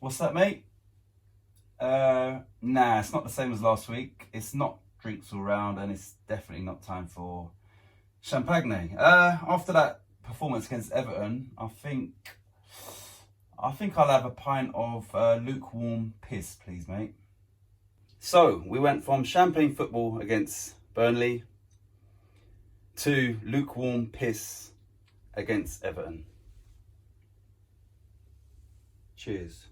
What's that, mate? Nah, it's not the same as last week. It's not drinks all round, and it's definitely not time for champagne. After that performance against Everton, I think I'll have a pint of lukewarm piss, please, mate. So we went from champagne football against Burnley to lukewarm piss against Everton. Cheers.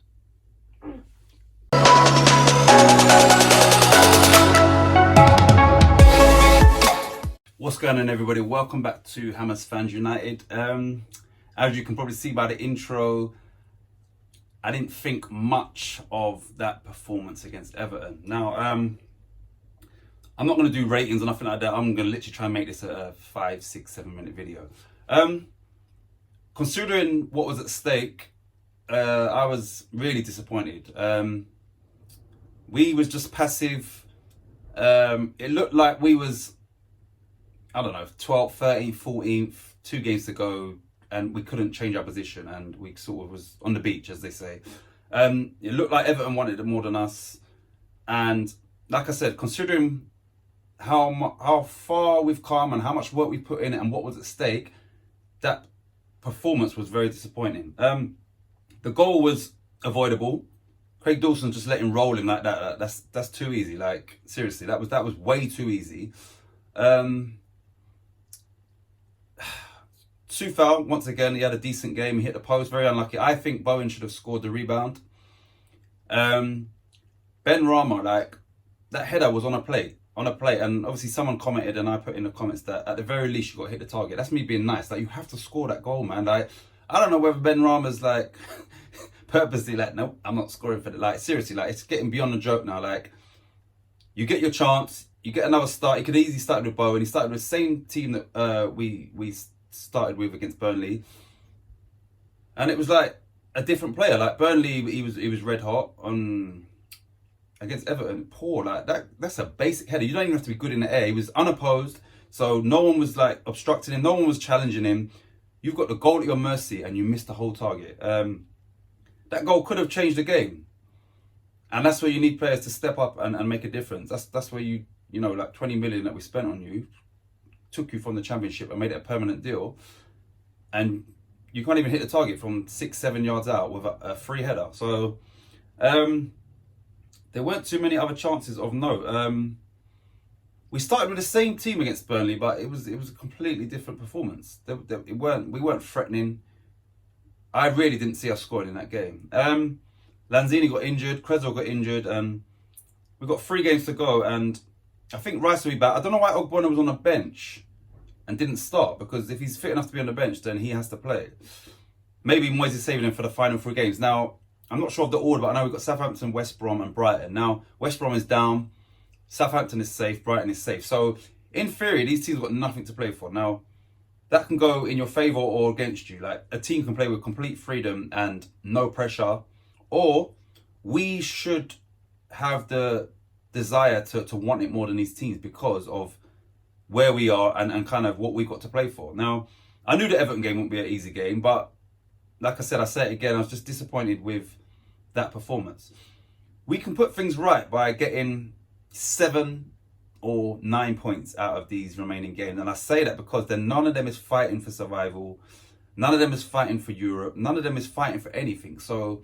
What's going on, everybody? Welcome back to Hammers Fans United. As you can probably see by the intro, I didn't think much of that performance against Everton. Now, I'm not going to do ratings or nothing like that. I'm going to literally try and make this a 5, 6, 7 minute video. Considering what was at stake, I was really disappointed. We was just passive. It looked like we was, I don't know, 12th, 13th, 14th, 2 games to go, and we couldn't change our position, and we sort of was on the beach, as they say. It looked like Everton wanted it more than us, and like I said, considering how far we've come and how much work we put in it and what was at stake, that performance was very disappointing. The goal was avoidable. Craig Dawson just letting roll him like that. That's too easy. Like, seriously, that was way too easy. Sufal, once again, he had a decent game. He hit the post, very unlucky. I think Bowen should have scored the rebound. Ben Rama, like, that header was on a plate, and obviously someone commented, and I put in the comments that at the very least you got to hit the target. That's me being nice. Like, you have to score that goal, man. Like, I don't know whether Ben Rama's like purposely like, nope, I'm not scoring for the, like, seriously, like, it's getting beyond the joke now. Like, you get your chance, you get another start. He could easily start with Bowen. He started with the same team that we started with against Burnley, and it was like a different player. Like, Burnley, he was red hot. On against Everton, poor. Like, that's a basic header. You don't even have to be good in the air. He was unopposed, so no one was like obstructing him, no one was challenging him. You've got the goal at your mercy, and you missed the whole target. That goal could have changed the game, and that's where you need players to step up and make a difference. That's where you know, like 20 million that we spent on you took you from the Championship and made it a permanent deal, and you can't even hit the target from 6-7 yards out with a free header. So there weren't too many other chances of note. We started with the same team against Burnley, but it was a completely different performance. We weren't threatening. I really didn't see us scoring in that game. Lanzini got injured, Cresswell got injured, and we've got 3 games to go, and I think Rice will be back. I don't know why Ogbonna was on the bench and didn't start, because if he's fit enough to be on the bench, then he has to play. Maybe Moyes is saving him for the final 3 games. Now, I'm not sure of the order, but I know we've got Southampton, West Brom and Brighton. Now, West Brom is down, Southampton is safe, Brighton is safe. So, in theory, these teams have got nothing to play for. Now, that can go in your favour or against you. Like, a team can play with complete freedom and no pressure, or we should have the desire to want it more than these teams because of where we are and kind of what we've got to play for. Now, I knew the Everton game wouldn't be an easy game, but like I said, I say it again, I was just disappointed with that performance. We can put things right by getting 7 or 9 points out of these remaining games, and I say that because then none of them is fighting for survival, none of them is fighting for Europe, none of them is fighting for anything. So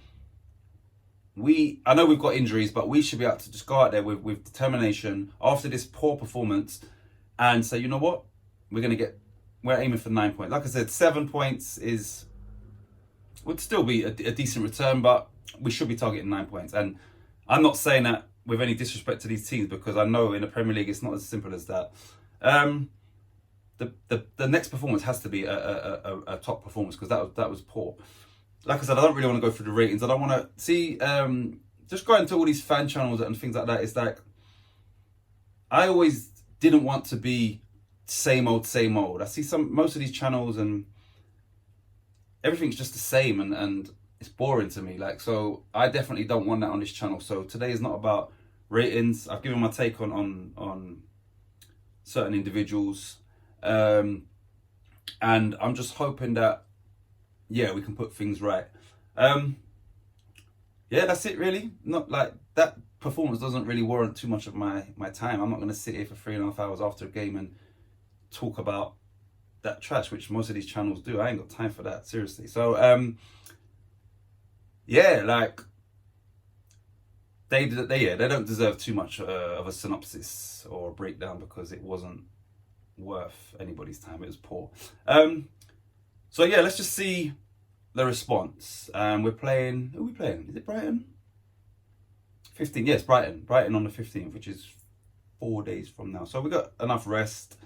I know we've got injuries, but we should be able to just go out there with determination after this poor performance and say, you know what, we're aiming for 9 points. Like I said, 7 points would still be a decent return, but we should be targeting 9 points. And I'm not saying that with any disrespect to these teams, because I know in the Premier League it's not as simple as that. The next performance has to be a top performance, because that was poor. Like I said, I don't really want to go through the ratings. I don't want to see, just going to all these fan channels and things like that. It's like, I always didn't want to be same old. I see most of these channels and everything's just the same, and it's boring to me. Like, so I definitely don't want that on this channel. So today is not about ratings. I've given my take on certain individuals, and I'm just hoping that, yeah, we can put things right. yeah, that's it really. Not like that performance doesn't really warrant too much of my time. I'm not going to sit here for 3.5 hours after a game and talk about that trash, which most of these channels do. I ain't got time for that, seriously. So yeah, like they don't deserve too much of a synopsis or a breakdown because it wasn't worth anybody's time. It was poor. So yeah, let's just see the response. We're playing. Who are we playing? Is it Brighton? 15. Yes, Brighton. Brighton on the 15th, which is 4 days from now. So we got enough rest.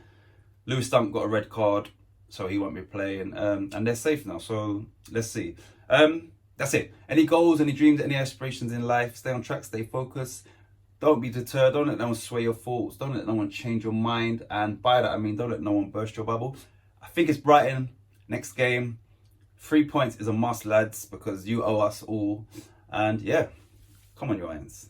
Lewis Dunk got a red card, so he won't be playing. And they're safe now. So let's see. That's it. Any goals, any dreams, any aspirations in life? Stay on track. Stay focused. Don't be deterred. Don't let no one sway your thoughts. Don't let no one change your mind. And by that I mean, don't let no one burst your bubble. I think it's Brighton. Next game. 3 points is a must, lads, because you owe us all. And yeah, come on, you Irons.